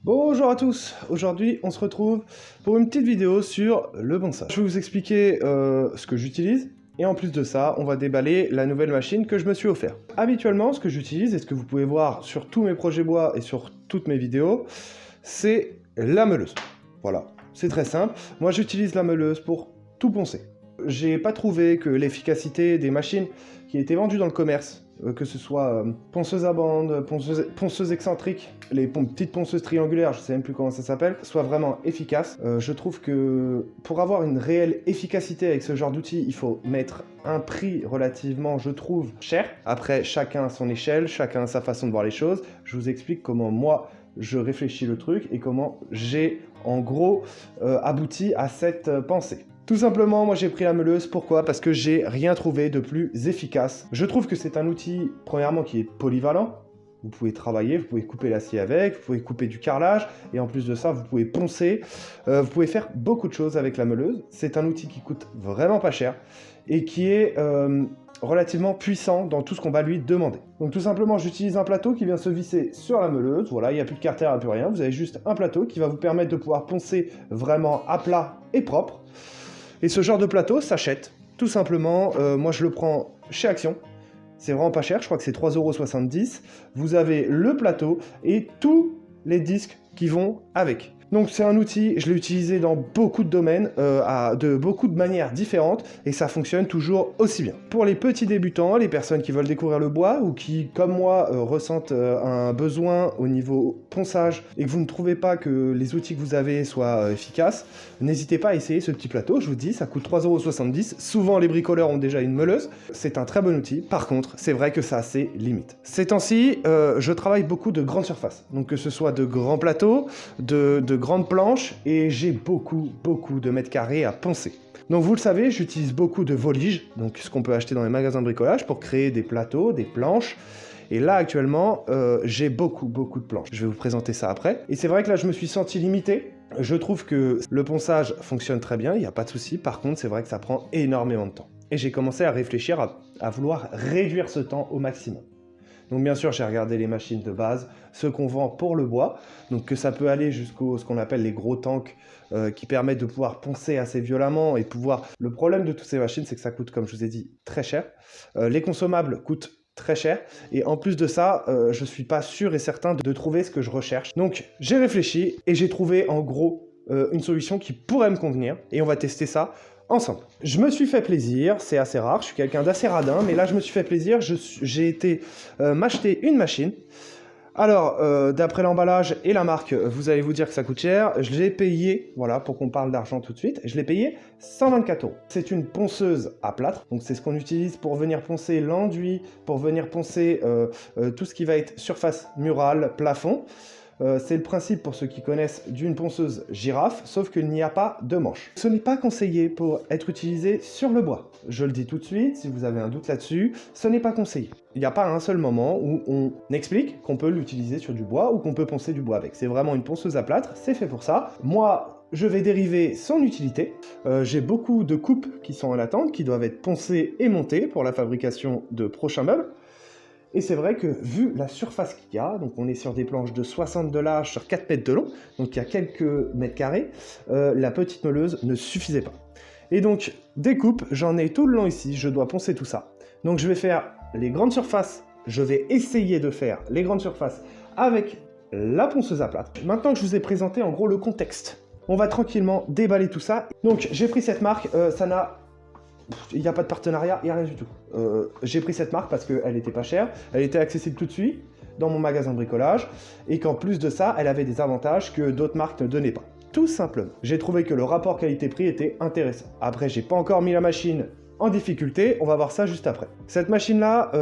Bonjour à tous, aujourd'hui on se retrouve pour une petite vidéo sur le ponçage. Je vais vous expliquer ce que j'utilise et en plus de ça on va déballer la nouvelle machine que je me suis offert. Habituellement ce que j'utilise et ce que vous pouvez voir sur tous mes projets bois et sur toutes mes vidéos, c'est la meuleuse. Voilà, c'est très simple, moi j'utilise la meuleuse pour tout poncer. J'ai pas trouvé que l'efficacité des machines qui étaient vendues dans le commerce, que ce soit ponceuse à bande, ponceuse excentrique, les petites ponceuses triangulaires, je sais même plus comment ça s'appelle, soit vraiment efficace. Je trouve que pour avoir une réelle efficacité avec ce genre d'outil, il faut mettre un prix relativement, je trouve, cher. Après, chacun à son échelle, chacun a sa façon de voir les choses. Je vous explique comment moi, je réfléchis le truc et comment j'ai, en gros, abouti à cette pensée. Tout simplement, moi j'ai pris la meuleuse, pourquoi? Parce que j'ai rien trouvé de plus efficace. Je trouve que c'est un outil, premièrement, qui est polyvalent. Vous pouvez travailler, vous pouvez couper l'acier avec, vous pouvez couper du carrelage, et en plus de ça, vous pouvez poncer. Vous pouvez faire beaucoup de choses avec la meuleuse. C'est un outil qui coûte vraiment pas cher, et qui est relativement puissant dans tout ce qu'on va lui demander. Donc tout simplement, j'utilise un plateau qui vient se visser sur la meuleuse. Voilà, il n'y a plus de carter, il n'y a plus rien. Vous avez juste un plateau qui va vous permettre de pouvoir poncer vraiment à plat et propre. Et ce genre de plateau s'achète, tout simplement. Moi, je le prends chez Action. C'est vraiment pas cher, je crois que c'est 3,70 €. Vous avez le plateau et tous les disques qui vont avec. Donc c'est un outil, je l'ai utilisé dans beaucoup de domaines, de beaucoup de manières différentes, et ça fonctionne toujours aussi bien. Pour les petits débutants, les personnes qui veulent découvrir le bois, ou qui, comme moi, ressentent un besoin au niveau ponçage, et que vous ne trouvez pas que les outils que vous avez soient efficaces, n'hésitez pas à essayer ce petit plateau. Je vous dis, ça coûte 3,70 €. Souvent les bricoleurs ont déjà une meuleuse. C'est un très bon outil. Par contre, c'est vrai que ça a ses limites. Ces temps-ci, je travaille beaucoup de grandes surfaces. Donc que ce soit de grands plateaux, de grandes planches, et j'ai beaucoup de mètres carrés à poncer. Donc vous le savez, j'utilise beaucoup de voliges, donc ce qu'on peut acheter dans les magasins de bricolage, pour créer des plateaux, des planches. Et là actuellement, j'ai beaucoup de planches. Je vais vous présenter ça après. Et c'est vrai que là, je me suis senti limité. Je trouve que le ponçage fonctionne très bien, il n'y a pas de souci. Par contre, c'est vrai que ça prend énormément de temps. Et j'ai commencé à réfléchir à vouloir réduire ce temps au maximum. Donc bien sûr, j'ai regardé les machines de base, ceux qu'on vend pour le bois, donc que ça peut aller jusqu'au ce qu'on appelle les gros tanks qui permettent de pouvoir poncer assez violemment et pouvoir... Le problème de toutes ces machines, c'est que ça coûte, comme je vous ai dit, très cher. Les consommables coûtent très cher, et en plus de ça, je suis pas sûr et certain de trouver ce que je recherche. Donc j'ai réfléchi et j'ai trouvé en gros une solution qui pourrait me convenir, et on va tester ça ensemble. Je me suis fait plaisir, c'est assez rare, je suis quelqu'un d'assez radin, mais là je me suis fait plaisir, j'ai été m'acheter une machine. Alors, d'après l'emballage et la marque, vous allez vous dire que ça coûte cher. Je l'ai payé, voilà, pour qu'on parle d'argent tout de suite, je l'ai payé 124 €. C'est une ponceuse à plâtre, donc c'est ce qu'on utilise pour venir poncer l'enduit, pour venir poncer tout ce qui va être surface murale, plafond. C'est le principe, pour ceux qui connaissent, d'une ponceuse girafe, sauf qu'il n'y a pas de manche. Ce n'est pas conseillé pour être utilisé sur le bois. Je le dis tout de suite, si vous avez un doute là-dessus, ce n'est pas conseillé. Il n'y a pas un seul moment où on explique qu'on peut l'utiliser sur du bois ou qu'on peut poncer du bois avec. C'est vraiment une ponceuse à plâtre, c'est fait pour ça. Moi, je vais dériver son utilité. J'ai beaucoup de coupes qui sont en attente, qui doivent être poncées et montées pour la fabrication de prochains meubles. Et c'est vrai que, vu la surface qu'il y a, donc on est sur des planches de 60 de large sur 4 mètres de long, donc il y a quelques mètres carrés, la petite meuleuse ne suffisait pas. Et donc, des coupes, j'en ai tout le long ici, je dois poncer tout ça. Donc je vais faire les grandes surfaces, je vais essayer de faire les grandes surfaces avec la ponceuse à plâtre. Maintenant que je vous ai présenté en gros le contexte, on va tranquillement déballer tout ça. Donc j'ai pris cette marque, il n'y a pas de partenariat, il n'y a rien du tout. J'ai pris cette marque parce qu'elle n'était pas chère, elle était accessible tout de suite dans mon magasin de bricolage, et qu'en plus de ça, elle avait des avantages que d'autres marques ne donnaient pas. Tout simplement. J'ai trouvé que le rapport qualité-prix était intéressant. Après, j'ai pas encore mis la machine en difficulté, on va voir ça juste après. Cette machine-là,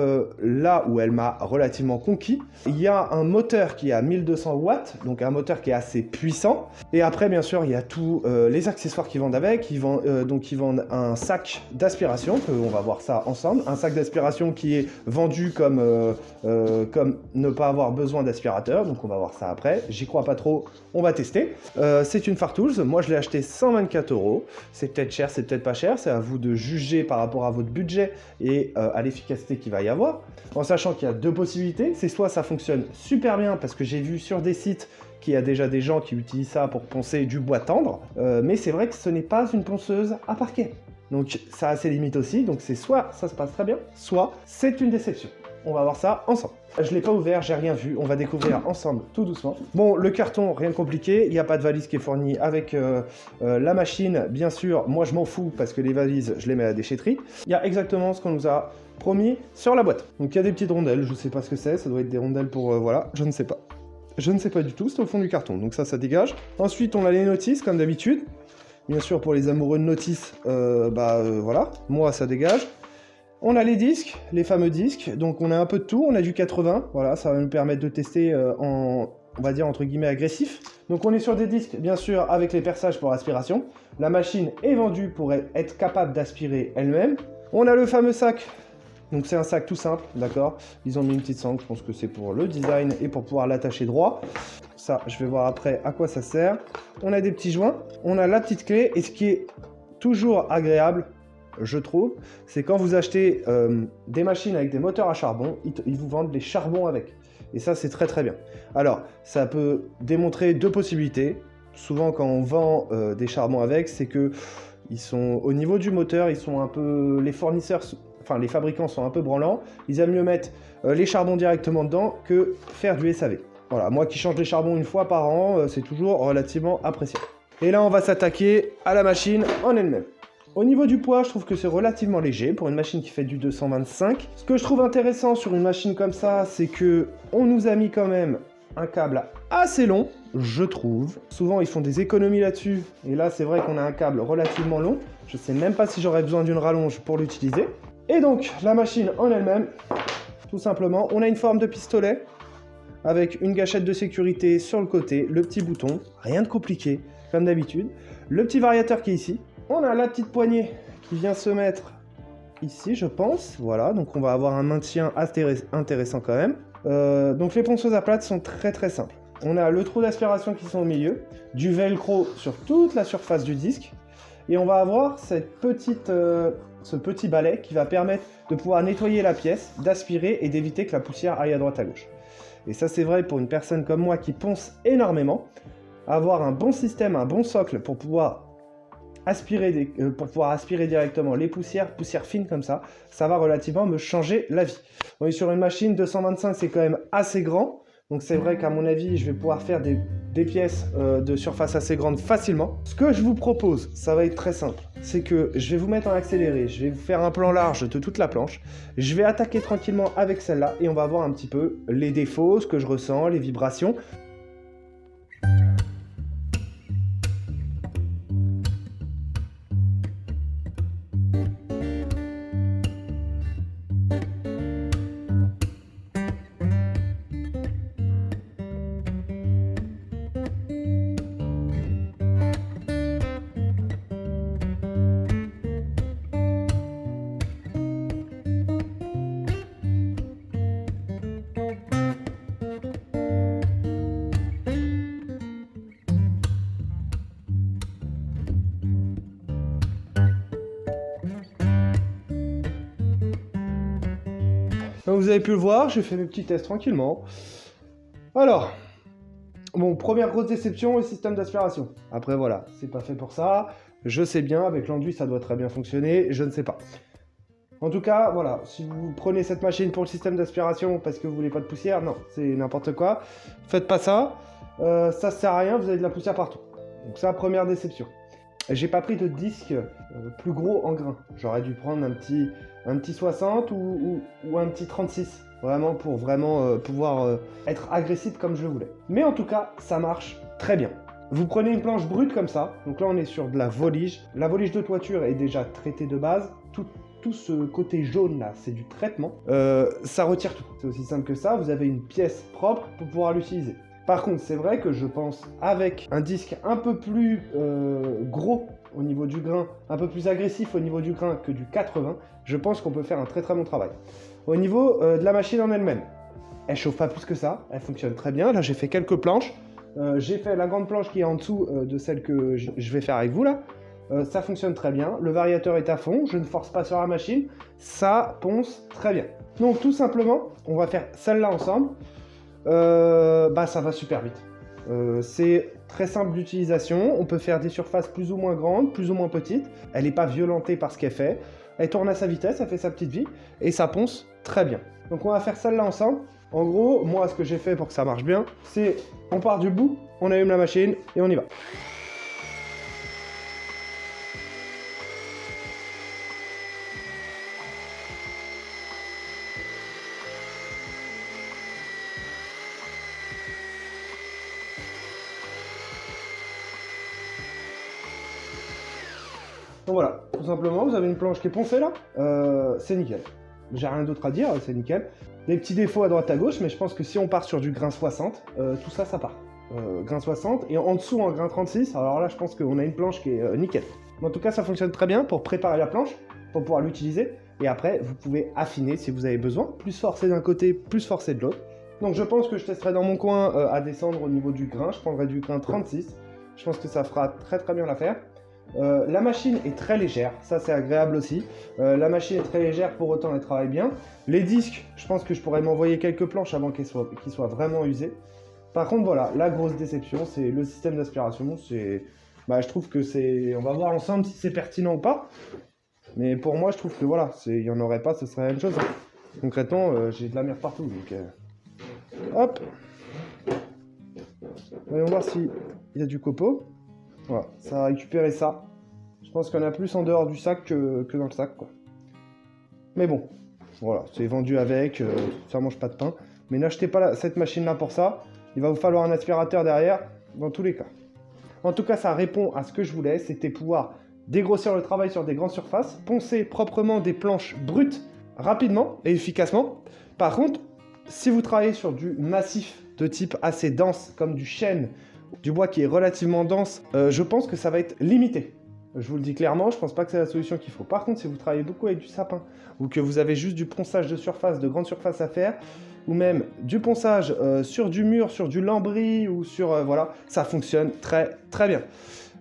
là où elle m'a relativement conquis, il y a un moteur qui est à 1200 watts, donc un moteur qui est assez puissant. Et après, bien sûr, il y a tous les accessoires qu'ils vendent avec. Ils vendent un sac d'aspiration, on va voir ça ensemble. Un sac d'aspiration qui est vendu comme ne pas avoir besoin d'aspirateur, donc on va voir ça après. J'y crois pas trop, on va tester. C'est une Fartools, moi je l'ai acheté 124 €. C'est peut-être cher, c'est peut-être pas cher, c'est à vous de juger par rapport à votre budget et à l'efficacité qu'il va y avoir, en sachant qu'il y a deux possibilités. C'est soit ça fonctionne super bien, parce que j'ai vu sur des sites qu'il y a déjà des gens qui utilisent ça pour poncer du bois tendre, mais c'est vrai que ce n'est pas une ponceuse à parquet. Donc ça a ses limites aussi, donc c'est soit ça se passe très bien, soit c'est une déception. On va voir ça ensemble. Je ne l'ai pas ouvert, j'ai rien vu, on va découvrir ensemble tout doucement. Bon, le carton, rien de compliqué, il n'y a pas de valise qui est fournie avec la machine, bien sûr, moi je m'en fous parce que les valises, je les mets à la déchetterie. Il y a exactement ce qu'on nous a promis sur la boîte. Donc il y a des petites rondelles, je ne sais pas ce que c'est, ça doit être des rondelles pour, voilà, je ne sais pas. Je ne sais pas du tout, c'est au fond du carton, donc ça dégage. Ensuite, on a les notices, comme d'habitude. Bien sûr, pour les amoureux de notices, voilà, moi ça dégage. On a les disques, les fameux disques, donc on a un peu de tout, on a du 80, voilà, ça va nous permettre de tester on va dire entre guillemets agressif. Donc on est sur des disques, bien sûr, avec les perçages pour aspiration. La machine est vendue pour être capable d'aspirer elle-même. On a le fameux sac, donc c'est un sac tout simple, d'accord. Ils ont mis une petite sangle, je pense que c'est pour le design et pour pouvoir l'attacher droit. Ça, je vais voir après à quoi ça sert. On a des petits joints, on a la petite clé, et ce qui est toujours agréable, je trouve, c'est quand vous achetez des machines avec des moteurs à charbon, ils vous vendent les charbons avec. Et ça, c'est très très bien. Alors, ça peut démontrer deux possibilités. Souvent, quand on vend des charbons avec, c'est que ils sont au niveau du moteur, ils sont un peu, les fournisseurs, enfin les fabricants sont un peu branlants. Ils aiment mieux mettre les charbons directement dedans que faire du SAV. Voilà, moi qui change les charbons une fois par an, c'est toujours relativement appréciable. Et là, on va s'attaquer à la machine en elle-même. Au niveau du poids, je trouve que c'est relativement léger pour une machine qui fait du 225. Ce que je trouve intéressant sur une machine comme ça, c'est que on nous a mis quand même un câble assez long, je trouve. Souvent, ils font des économies là-dessus. Et là, c'est vrai qu'on a un câble relativement long. Je sais même pas si j'aurais besoin d'une rallonge pour l'utiliser. Et donc, la machine en elle-même, tout simplement, on a une forme de pistolet avec une gâchette de sécurité sur le côté, le petit bouton, rien de compliqué, comme d'habitude. Le petit variateur qui est ici. On a la petite poignée qui vient se mettre ici, je pense. Voilà, donc on va avoir un maintien intéressant quand même. Donc les ponceuses à plate sont très très simples. On a le trou d'aspiration qui sont au milieu, du velcro sur toute la surface du disque, et on va avoir cette ce petit balai qui va permettre de pouvoir nettoyer la pièce, d'aspirer et d'éviter que la poussière aille à droite à gauche. Et ça c'est vrai pour une personne comme moi qui ponce énormément, avoir un bon système, un bon socle pour pouvoir aspirer directement les poussières fines comme ça va relativement me changer la vie. On est sur une machine 225, c'est quand même assez grand, donc c'est vrai qu'à mon avis, je vais pouvoir faire des pièces de surface assez grande facilement. Ce que je vous propose, ça va être très simple, c'est que je vais vous mettre en accéléré, je vais vous faire un plan large de toute la planche, je vais attaquer tranquillement avec celle-là, et on va voir un petit peu les défauts, ce que je ressens, les vibrations. Comme vous avez pu le voir, j'ai fait mes petits tests tranquillement. Alors, bon, première grosse déception, le système d'aspiration. Après voilà, c'est pas fait pour ça. Je sais bien, avec l'enduit ça doit très bien fonctionner, je ne sais pas. En tout cas, voilà, si vous prenez cette machine pour le système d'aspiration parce que vous voulez pas de poussière, non, c'est n'importe quoi. Faites pas ça, ça sert à rien, vous avez de la poussière partout. Donc ça, première déception. J'ai pas pris de disque plus gros en grain. J'aurais dû prendre un petit 60 ou un petit 36. Vraiment pour pouvoir être agressif comme je le voulais. Mais en tout cas, ça marche très bien. Vous prenez une planche brute comme ça. Donc là, on est sur de la volige. La volige de toiture est déjà traitée de base. Tout ce côté jaune là, c'est du traitement. Ça retire tout. C'est aussi simple que ça. Vous avez une pièce propre pour pouvoir l'utiliser. Par contre, c'est vrai que je pense avec un disque un peu plus gros au niveau du grain, un peu plus agressif au niveau du grain que du 80, je pense qu'on peut faire un très très bon travail. Au niveau de la machine en elle-même, elle chauffe pas plus que ça, elle fonctionne très bien. Là, j'ai fait quelques planches. J'ai fait la grande planche qui est en dessous de celle que je vais faire avec vous là. Ça fonctionne très bien. Le variateur est à fond, je ne force pas sur la machine. Ça ponce très bien. Donc tout simplement, on va faire celle-là ensemble. Ça va super vite. C'est très simple d'utilisation, on peut faire des surfaces plus ou moins grandes, plus ou moins petites. Elle n'est pas violentée par ce qu'elle fait. Elle tourne à sa vitesse, elle fait sa petite vie, et ça ponce très bien. Donc on va faire celle-là ensemble. En gros, moi ce que j'ai fait pour que ça marche bien, c'est on part du bout, on allume la machine, et on y va. Donc voilà, tout simplement, vous avez une planche qui est poncée là, c'est nickel. J'ai rien d'autre à dire, c'est nickel. Des petits défauts à droite à gauche, mais je pense que si on part sur du grain 60, tout ça, ça part. Grain 60, et en dessous en grain 36, alors là je pense qu'on a une planche qui est nickel. Mais en tout cas, ça fonctionne très bien pour préparer la planche, pour pouvoir l'utiliser, et après, vous pouvez affiner si vous avez besoin, plus forcer d'un côté, plus forcer de l'autre. Donc je pense que je testerai dans mon coin à descendre au niveau du grain, je prendrai du grain 36, je pense que ça fera très bien l'affaire. La machine est très légère, ça c'est agréable aussi. La machine est très légère, pour autant elle travaille bien. Les disques, je pense que je pourrais m'envoyer quelques planches avant qu'ils soient vraiment usés. Par contre voilà, la grosse déception c'est le système d'aspiration. Je trouve que c'est... On va voir ensemble si c'est pertinent ou pas. Mais pour moi je trouve que voilà, il n'y en aurait pas, ce serait la même chose. Concrètement, j'ai de la merde partout. Donc, hop. Voyons voir s'il y a du copeau. Voilà, ça a récupéré ça. Je pense qu'on a plus en dehors du sac que dans le sac, quoi. Mais bon, voilà, c'est vendu avec, ça mange pas de pain. Mais n'achetez pas cette machine-là pour ça. Il va vous falloir un aspirateur derrière, dans tous les cas. En tout cas, ça répond à ce que je voulais, c'était pouvoir dégrossir le travail sur des grandes surfaces, poncer proprement des planches brutes, rapidement et efficacement. Par contre, si vous travaillez sur du massif de type assez dense, comme du chêne, du bois qui est relativement dense, je pense que ça va être limité. Je vous le dis clairement, je pense pas que c'est la solution qu'il faut. Par contre, si vous travaillez beaucoup avec du sapin, ou que vous avez juste du ponçage de surface, de grande surface à faire, ou même du ponçage sur du mur, sur du lambris, ou sur... voilà, ça fonctionne très bien.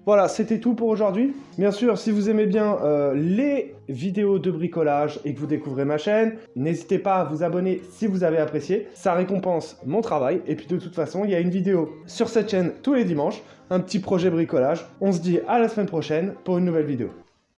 Voilà, c'était tout pour aujourd'hui. Bien sûr, si vous aimez bien les vidéos de bricolage et que vous découvrez ma chaîne, n'hésitez pas à vous abonner si vous avez apprécié. Ça récompense mon travail. Et puis de toute façon, il y a une vidéo sur cette chaîne tous les dimanches, un petit projet bricolage. On se dit à la semaine prochaine pour une nouvelle vidéo.